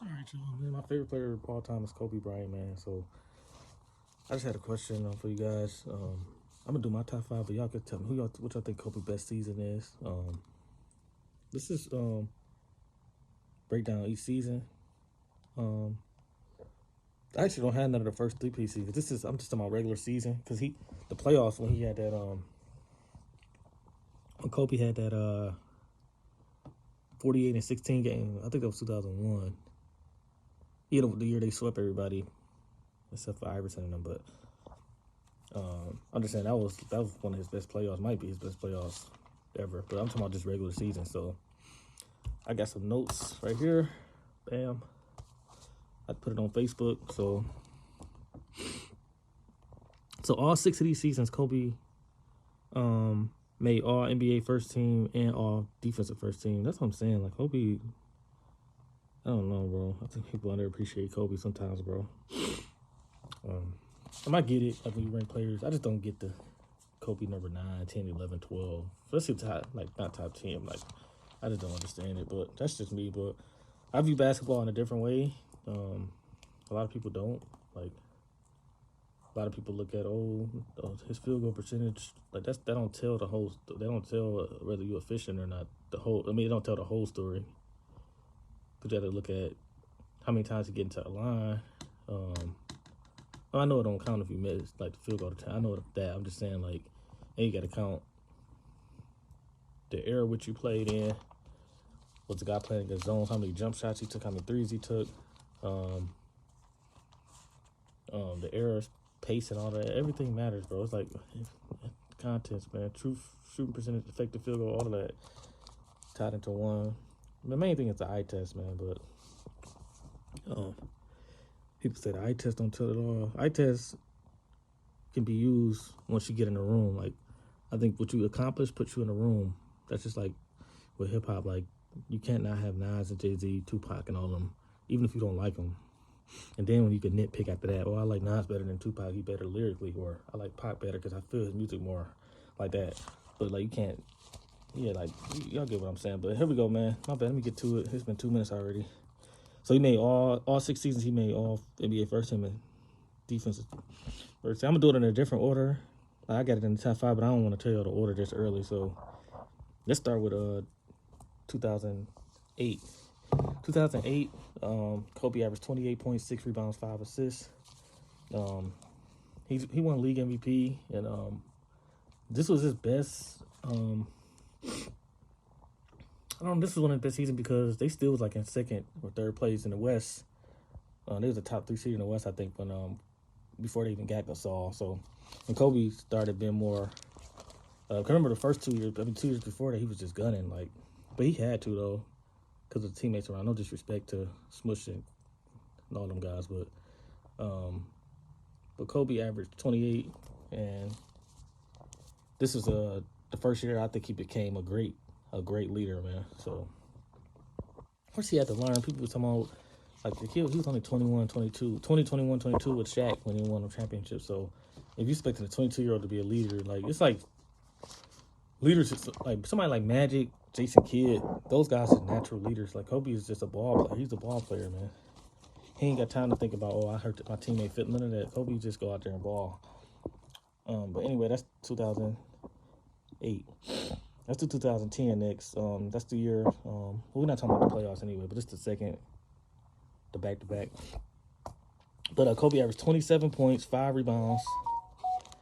All right, y'all, man. My favorite player of all time is Kobe Bryant, man. So I just had a question for you guys. I'm gonna do my top five, but y'all can tell me what y'all think Kobe's best season is. This is break down each season. Um, I actually don't have none of the first three seasons. I'm just talking about regular season because the playoffs when he had that when Kobe had that 48-16 game. I think that was 2001. You know, the year they swept everybody except for Iverson and them. But I'm just saying that was one of his best playoffs. Might be his best playoffs ever. But I'm talking about just regular season. So I got some notes right here. Bam. I put it on Facebook. So all six of these seasons, Kobe made all NBA first team and all defensive first team. That's what I'm saying. Like Kobe, I don't know, bro. I think people underappreciate Kobe sometimes, bro. I might get it like when you rank players. I just don't get the Kobe number 9, 10, 11, 12. Especially top, like not top 10. Like I just don't understand it. But that's just me. But I view basketball in a different way. A lot of people don't. Like a lot of people look at his field goal percentage. Like that don't tell the whole. They don't tell whether you're efficient or not. They don't tell the whole story. But you have to look at how many times you get into the line. I know it don't count if you miss like the field goal time. I know that. I'm just saying like, and you got to count the era which you played in. Was the guy playing against zones? How many jump shots he took? How many threes he took? The era, pace, and all that. Everything matters, bro. It's like contents, man. True shooting percentage, effective field goal, all of that tied into one. The main thing is the eye test, man. But people say the eye test don't tell it all. Eye test can be used once you get in the room. Like I think what you accomplish puts you in a room. That's just like with hip hop. Like you can't not have Nas and Jay-Z, Tupac, and all of them, even if you don't like them. And then when you can nitpick after that, I like Nas better than Tupac. He better lyrically, or I like Pac better because I feel his music more like that. But like you can't, like y'all get what I'm saying. But here we go, man. My bad. Let me get to it. It's been 2 minutes already. So he made all 6 seasons. He made all NBA first team and defensive first team. I'm gonna do it in a different order. I got it in the top 5, but I don't want to tell you the order just early. So let's start with 2008. 2008, Kobe averaged 28.6 rebounds, 5 assists. He won league MVP, and this was his best. I don't know. This was one of the best seasons because they still was like in second or third place in the West. They was a top 3 seed in the West, I think, when before they even got Gasol. So when Kobe started being more, I remember the first 2 years. 2 years before that, he was just gunning like, but he had to though, because of the teammates around. No disrespect to Smush and all them guys, but Kobe averaged 28, and this was the first year I think he became a great leader, man. So of course he had to learn. People were talking about like the kid, he was only 21, 22 with Shaq when he won the championship. So if you expected a 22-year-old to be a leader, like it's like leaders, like somebody like Magic, Jason Kidd, those guys are natural leaders. Like Kobe is just a ball player. He's a ball player, man. He ain't got time to think about, I hurt my teammate fit. None of that. Kobe just go out there and ball. But anyway, that's 2008. Let's do 2010 next. That's the year. We're not talking about the playoffs anyway, but it's the back-to-back. But Kobe averaged 27 points, 5 rebounds,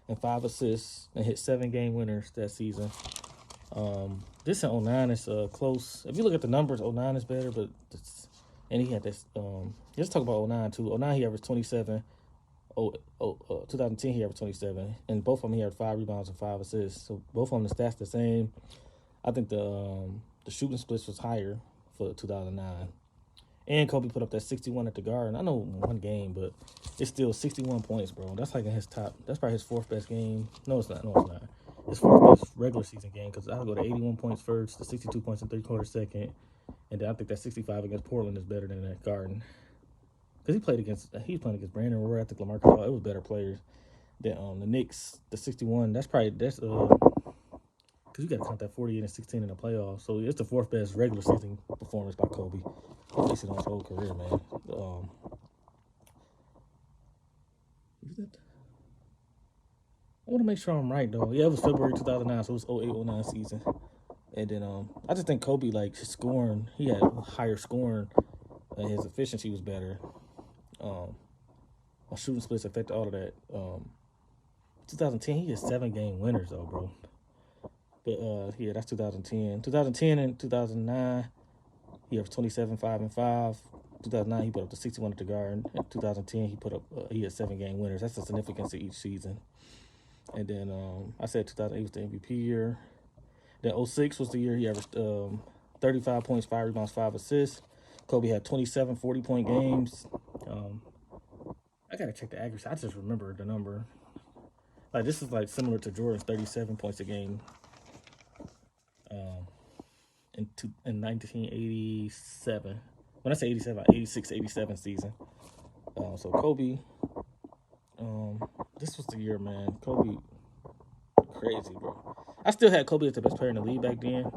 and 5 assists, and hit 7 game winners that season. This in 09 is close. If you look at the numbers, 09 is better, but and he had this. Let's talk about 09 too. 09 he averaged 27. 2010 he averaged 27, and both of them he had 5 rebounds and 5 assists. So both of them the stats the same. I think the shooting splits was higher for 2009. And Kobe put up that 61 at the Garden. I know one game, but it's still 61 points, bro. That's like in his top. That's probably his 4th best game. No, it's not. His 4th best regular season game, because I'll go to 81 points first, the 62 points in 3/4 second, and then I think that 65 against Portland is better than that Garden. Because he was playing against Brandon Roy, I think LaMarcus. It was better players. Then the Knicks, the 61. That's because you got to count that 48-16 in the playoffs. So it's the 4th best regular season performance by Kobe. Basically on his whole career, man. I want to make sure I'm right though. Yeah, it was February 2009, so it was 08-09 season. And then I just think Kobe, like, his scoring, he had higher scoring, and his efficiency was better. My shooting splits affected all of that. 2010, he had 7-game winners though, bro. But yeah, that's 2010. 2010 and 2009, he averaged 27, 5, and 5. 2009, he put up to 61 at the Garden. In 2010, he had 7-game winners. That's the significance of each season. And then I said 2008 was the MVP year. Then 06 was the year he averaged 35 points, 5 rebounds, 5 assists. Kobe had 27 40-point games. I gotta check the accuracy. I just remember the number. Like, this is like similar to Jordan's 37 points a game in 1987. When I say 87, like 86, 87 season. So Kobe, this was the year, man. Kobe, crazy, bro. I still had Kobe as the best player in the league back then.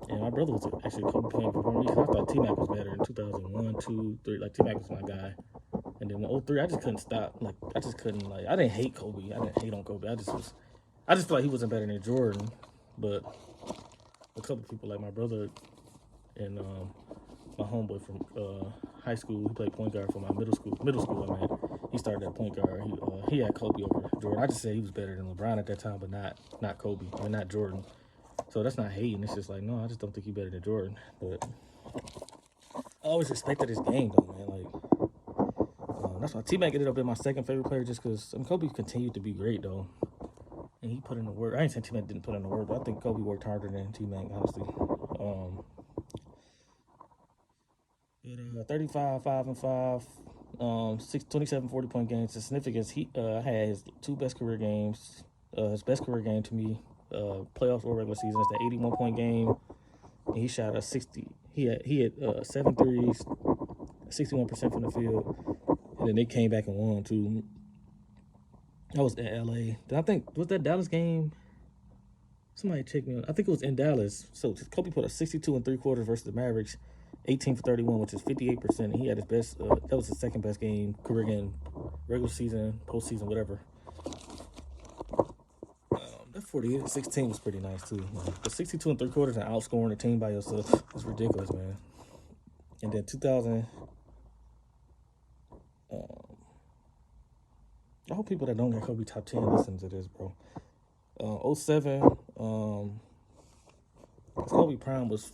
And my brother was actually Kobe playing before me because I thought T-Mac was better in 2001, 2, 3. Like, T-Mac was my guy. And then in 03, I just couldn't stop. Like, I just couldn't, like, I didn't hate Kobe. I didn't hate on Kobe. I just felt like he wasn't better than Jordan. But a couple people, like my brother and my homeboy from high school, who played point guard for my middle school, I mean, he started at point guard. He had Kobe over Jordan. I just said he was better than LeBron at that time, but not Kobe, I mean, not Jordan. So that's not hating. It's just like, no, I just don't think he's better than Jordan. But I always respected his game, though, man. Like, that's why T-Mac ended up being my second favorite player, just because Kobe continued to be great, though. And he put in the work. I ain't saying T-Mac didn't put in the work, but I think Kobe worked harder than T-Mac, honestly. 35, 5, and 5, 27 40-point games. The significance, he had his 2 best career games. His best career game to me, playoffs or regular season, is the 81-point game. And he shot a 60. He had 7 threes, 61% from the field. And then they came back and won, too. That was in LA. Then I think, was that Dallas game? Somebody check me on. I think it was in Dallas. So Kobe put a 62 and 3/4 versus the Mavericks, 18 for 31, which is 58%. And he had his best. That was his second best career game, regular season, postseason, whatever. That 48-16 was pretty nice too. The 62 and 3/4 and outscoring a team by yourself is ridiculous, man. And then 2000. I hope people that don't get Kobe top 10 listen to this, bro. 07, Kobe Prime was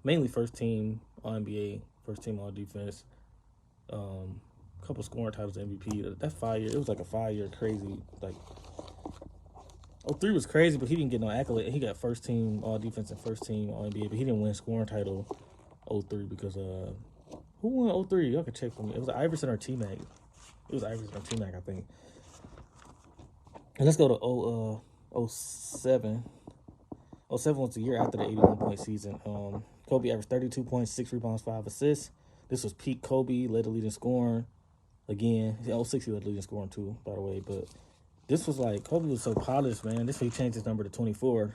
mainly first team All NBA, first team All Defense. Couple scoring titles, MVP. That 5 year, it was like a 5-year crazy. Like, 03 was crazy, but he didn't get no accolade. He got first team All Defense and first team All NBA, but he didn't win scoring title 03 because who won 03? Y'all can check for me. It was Iverson or T-Mac. It was Iverson or T-Mac, I think. And let's go to 07. 07 was the year after the 81-point season. Kobe averaged 32 points, 6 rebounds, 5 assists. This was peak Kobe, led the lead in scoring. Again, 06 he led the lead in scoring too, by the way. But this was like, Kobe was so polished, man. This year he changed his number to 24.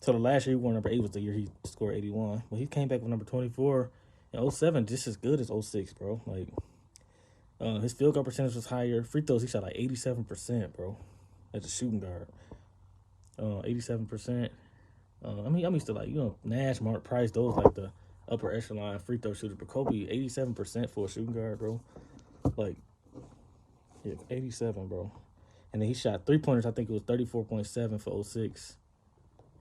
So the last year he wore number 8 was the year he scored 81. But he came back with number 24. And 07 just as good as 06, bro. Like, his field goal percentage was higher. Free throws, he shot like 87%, bro, as a shooting guard. 87%. I'm used to, like, Nash, Mark Price, those like the upper echelon free throw shooters. But Kobe, 87% for a shooting guard, bro. Like, yeah, 87, bro. And then he shot 3-pointers. I think it was 34.7 for 06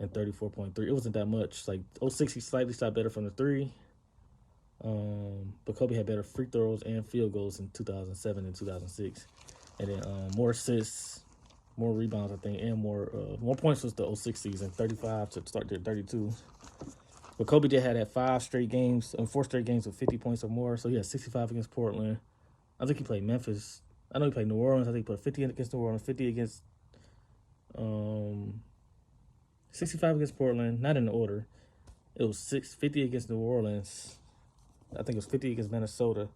and 34.3. It wasn't that much. Like, 06, he slightly shot better from the 3. But Kobe had better free throws and field goals in 2007 and 2006. And then more assists, more rebounds, I think, and more points was the 06 season, 35 to start there, 32. But Kobe did have that 4 straight games with 50 points or more. So he had 65 against Portland. I think he played Memphis. I know he played New Orleans. I think he put 50 against New Orleans, 50 against 65 against Portland, not in the order. It was 50 against New Orleans. I think it was 50 against Minnesota,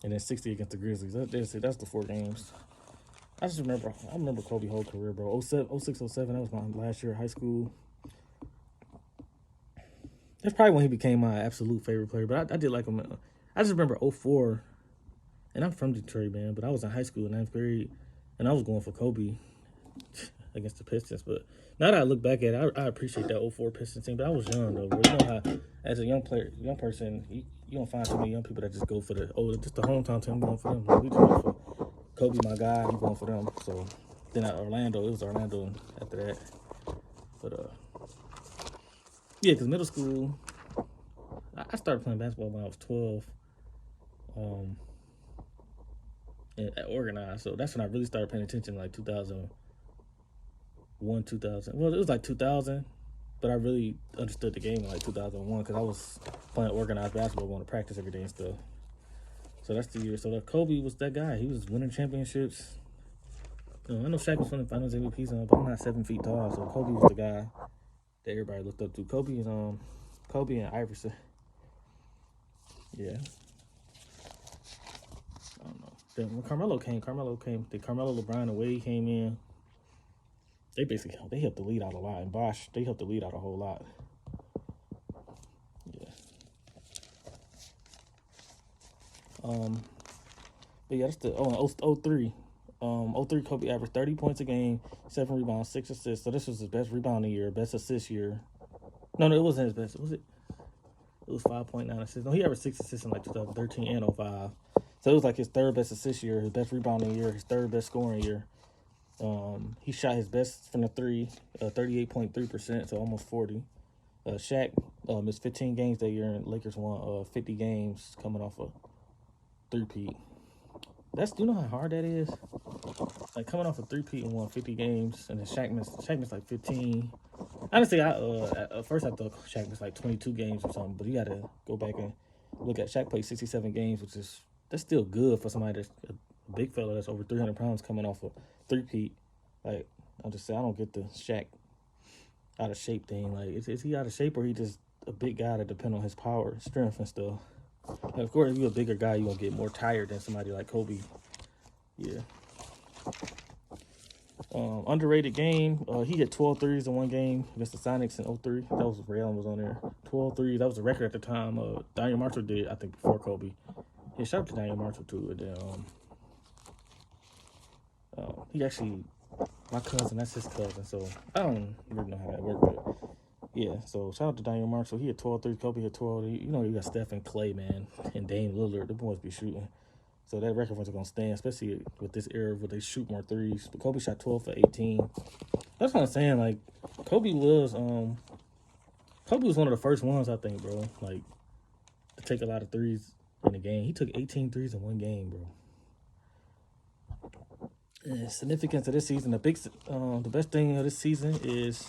and then 60 against the Grizzlies. That's the 4 games. I remember Kobe's whole career, bro. 06, 07, that was my last year of high school. That's probably when he became my absolute favorite player. But I did like him. I just remember '04, and I'm from Detroit, man. But I was in high school in 9th grade, and I was going for Kobe against the Pistons. But now that I look back at it, I appreciate that '04 Pistons team. But I was young though, bro. You know how, as a young person, you don't find too many young people that just go for just the hometown team. I'm going for them. Like, we just go for Kobe, my guy. I'm going for them. So then at Orlando, it was Orlando after that. But yeah, because middle school, I started playing basketball when I was 12. And organized. So that's when I really started paying attention, like 2001, 2000. Well, it was like 2000, but I really understood the game in like 2001 because I was playing organized basketball, going to practice every day and stuff. So that's the year. So Kobe was that guy. He was winning championships. I know Shaq was winning Finals MVPs, but I'm not 7 feet tall, so Kobe was the guy that everybody looked up to. Kobe and Iverson. Yeah. I don't know. Then when Carmelo came. The Carmelo, LeBron, and Wade came in. They helped the lead out a lot. And Bosh, they helped the lead out a whole lot. Yeah. But yeah, that's the 03. 03 Kobe averaged 30 points a game, 7 rebounds, 6 assists. So this was his best rebounding year, best assist year. No, it wasn't his best. Was it? It was 5.9 assists. No, he averaged 6 assists in like 2013 and 05. So it was like his third best assist year, his best rebounding year, his third best scoring year. He shot his best from the three, 38.3%, so almost 40. Shaq missed 15 games that year, and Lakers won 50 games coming off a three-peat. You know how hard that is? Like coming off a three-peat and won 50 games, and then Shaq missed like 15. Honestly, at first I thought Shaq missed like 22 games or something, but you got to go back and look at Shaq played 67 games, that's still good for somebody that's a big fella that's over 300 pounds coming off a three-peat. Like, I'm just saying, I don't get the Shaq out of shape thing. Like, is he out of shape, or he just a big guy that depend on his power, strength, and stuff? Like, of course, if you're a bigger guy, you're going to get more tired than somebody like Kobe. Yeah. Underrated game. He hit 12 threes in one game against the Sonics in 03. That was Ray Allen was on there. 12 threes. That was a record at the time. Daniel Marshall did, I think, before Kobe. Yeah, shout out to Daniel Marshall, too. And then, he actually, my cousin, that's his cousin. So I don't really know how that worked, but yeah. So shout out to Daniel Marshall. He hit 12 threes. Kobe hit 12. You know, you got Steph and Clay, man, and Dame Lillard. The boys be shooting. So that record wasn't going to stand, especially with this era where they shoot more threes. But Kobe shot 12 for 18. That's what I'm saying. Like, Kobe was one of the first ones, I think, bro, like, to take a lot of threes in the game. He took 18 threes in one game, bro. And significance of this season, the best thing of this season is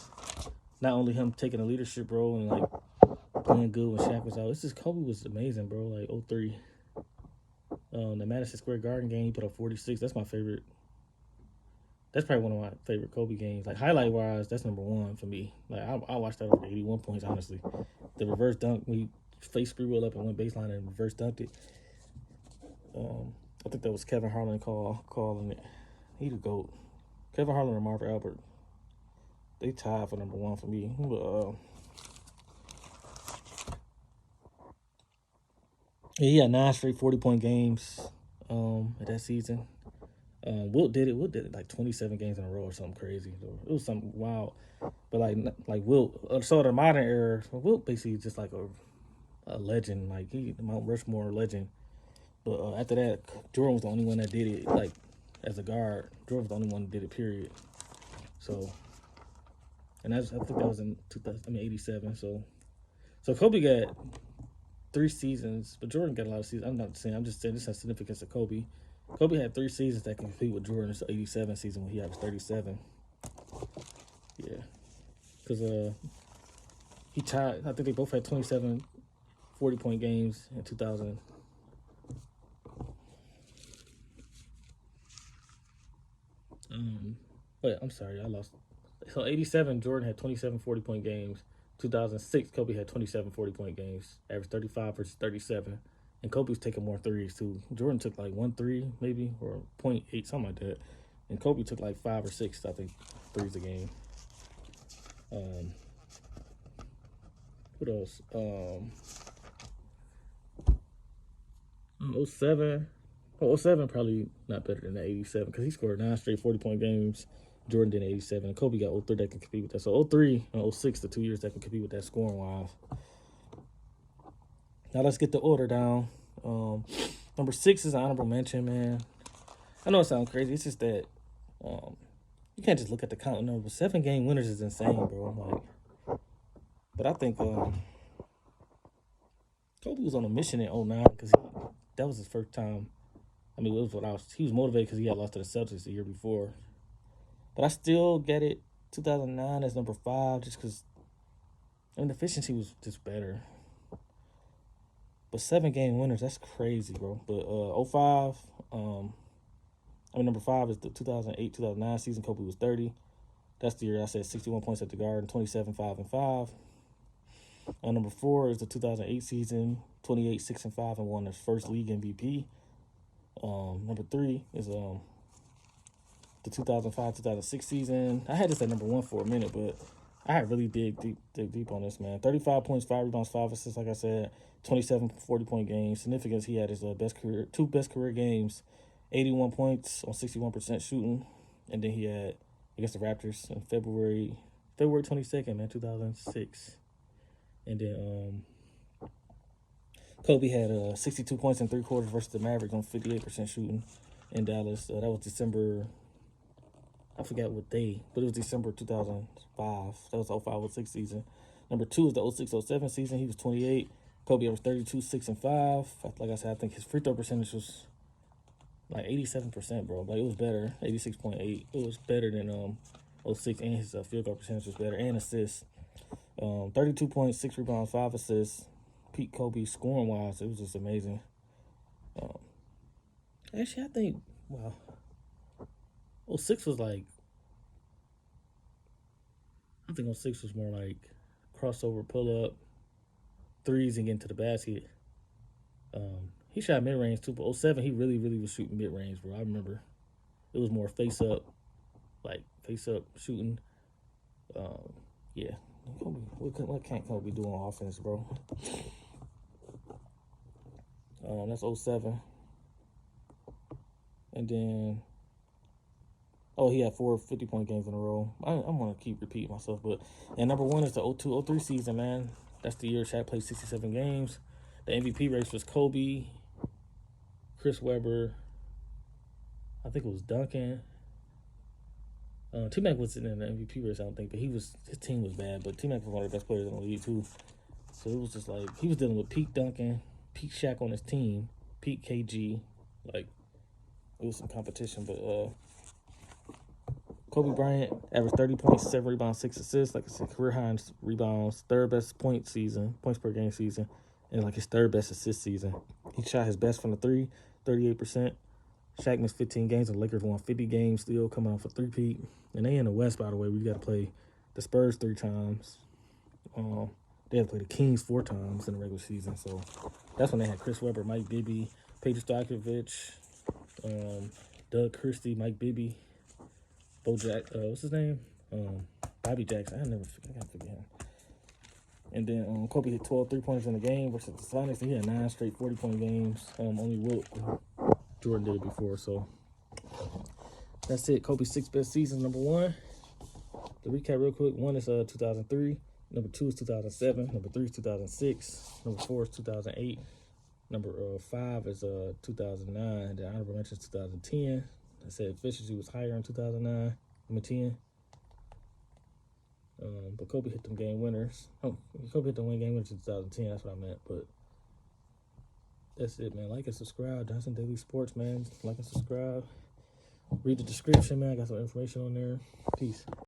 not only him taking a leadership role and, like, playing good when Shaq was out. It's just Kobe was amazing, bro, like, 03. The Madison Square Garden game, he put up 46. That's my favorite. That's probably one of my favorite Kobe games. Like, highlight-wise, that's number one for me. Like, I watched that over 81 points, honestly. The reverse dunk, when he face screwed up and went baseline and reverse dunked it. I think that was Kevin Harlan calling it. He the GOAT. Kevin Harlan and Marv Albert. They tied for number one for me. But, yeah, he had 9 straight 40-point games at that season. Wilt did it like 27 games in a row or something crazy. It was something wild. But like Wilt, so the modern era, Wilt basically just like a legend. Like he Mount Rushmore legend. But after that, Jordan was the only one that did it. Like as a guard, Jordan was the only one that did it. Period. So, and I think that was in 87. So Kobe got 3 seasons, but Jordan got a lot of seasons. I'm just saying this has significance to Kobe. Kobe had 3 seasons that can compete with Jordan's 87 season when he averaged 37. Yeah. Because he tied, I think they both had 27 40-point games in 2000. Wait, I'm sorry, I lost. So 87, Jordan had 27 40-point games. 2006, Kobe had 27 40-point games, averaged 35 versus 37. And Kobe was taking more threes, too. Jordan took like 1 3, maybe, or 0.8, something like that. And Kobe took like 5 or 6, I think, threes a game. What else? 07. Oh, 07 probably not better than the 87 because he scored 9 straight 40-point games. Jordan did 87. And Kobe got 03 that can compete with that. So 03 and 06, the 2 years that can compete with that scoring wise. Now let's get the order down. Number 6 is an honorable mention, man. I know it sounds crazy. It's just that you can't just look at the count number. 7-game winners is insane, bro. Like, but I think Kobe was on a mission in 09 because that was his first time. I mean, he was motivated because he had lost to the Celtics the year before. But I still get it. 2009 as number 5 just because, I mean, the efficiency was just better. But 7-game winners, that's crazy, bro. But 05, number 5 is the 2008-2009 season. Kobe was 30. That's the year I said 61 points at the Garden, 27, 5, and 5. Number 4 is the 2008 season, 28, 6, and 5, and won his first league MVP. Number 3 is the 2005-2006 season. I had this at number 1 for a minute, but I had really dig deep on this, man. 35 points, 5 rebounds, 5 assists, like I said. 27 40-point games. Significance, he had his two best career games. 81 points on 61% shooting. And then he had against the Raptors in February 22nd, man, 2006. And then Kobe had 62 points in 3 quarters versus the Mavericks on 58% shooting in Dallas. That was December. I forgot what day, but it was December 2005. That was the 05-06 season. Number 2 is the 06-07 season. He was 28. Kobe averaged 32, 6, and 5. Like I said, I think his free throw percentage was like 87%, bro. Like, it was better, 86.8. It was better than 06, and his field goal percentage was better, and assists. 32 points, 6 rebounds, 5 assists. Peak Kobe scoring-wise, it was just amazing. Actually, I think, wow. 06 was like, I think 06 was more like crossover, pull-up, threes, and getting to the basket. He shot mid-range too, but 07, he really was shooting mid-range, bro. I remember it was more face-up shooting. Yeah. Kobe, what can't Kobe do on offense, bro? That's 07. And then, he had 4 50-point games in a row. I'm going to keep repeating myself, and number 1 is the 02-03 season, man. That's the year Shaq played 67 games. The MVP race was Kobe, Chris Webber, I think it was Duncan. T-Mac wasn't in the MVP race, I don't think, but his team was bad, but T-Mac was one of the best players in the league, too. So it was just like, he was dealing with peak Duncan, peak Shaq on his team, peak KG. Like, it was some competition, but Kobe Bryant averaged 30 points, 7 rebounds, 6 assists. Like I said, career high in rebounds, 3rd best points per game season, and like his 3rd best assist season. He shot his best from the 3, 38%. Shaq missed 15 games, and the Lakers won 50 games still, coming off a 3-peat. And they in the West, by the way. We got to play the Spurs 3 times. They had to play the Kings 4 times in the regular season. So that's when they had Chris Webber, Mike Bibby, Peja Stojakovic, Doug Christie, Mike Bibby, what's his name? Bobby Jackson. I can't forget him. And then Kobe hit 12 3-pointers in the game versus the Sonics. And he had 9 straight 40-point games. Only Jordan did it before. So that's it. Kobe's 6 best seasons. Number 1. To recap real quick, 1 is 2003. Number 2 is 2007. Number 3 is 2006. Number 4 is 2008. Number 5 is 2009. The honorable mention is 2010. I said efficiency was higher in 2009. Number 10. But Kobe hit them game winners. Kobe hit them game winners in 2010. That's what I meant. But that's it, man. Like and subscribe. Johnson Daily Sports, man. Like and subscribe. Read the description, man. I got some information on there. Peace.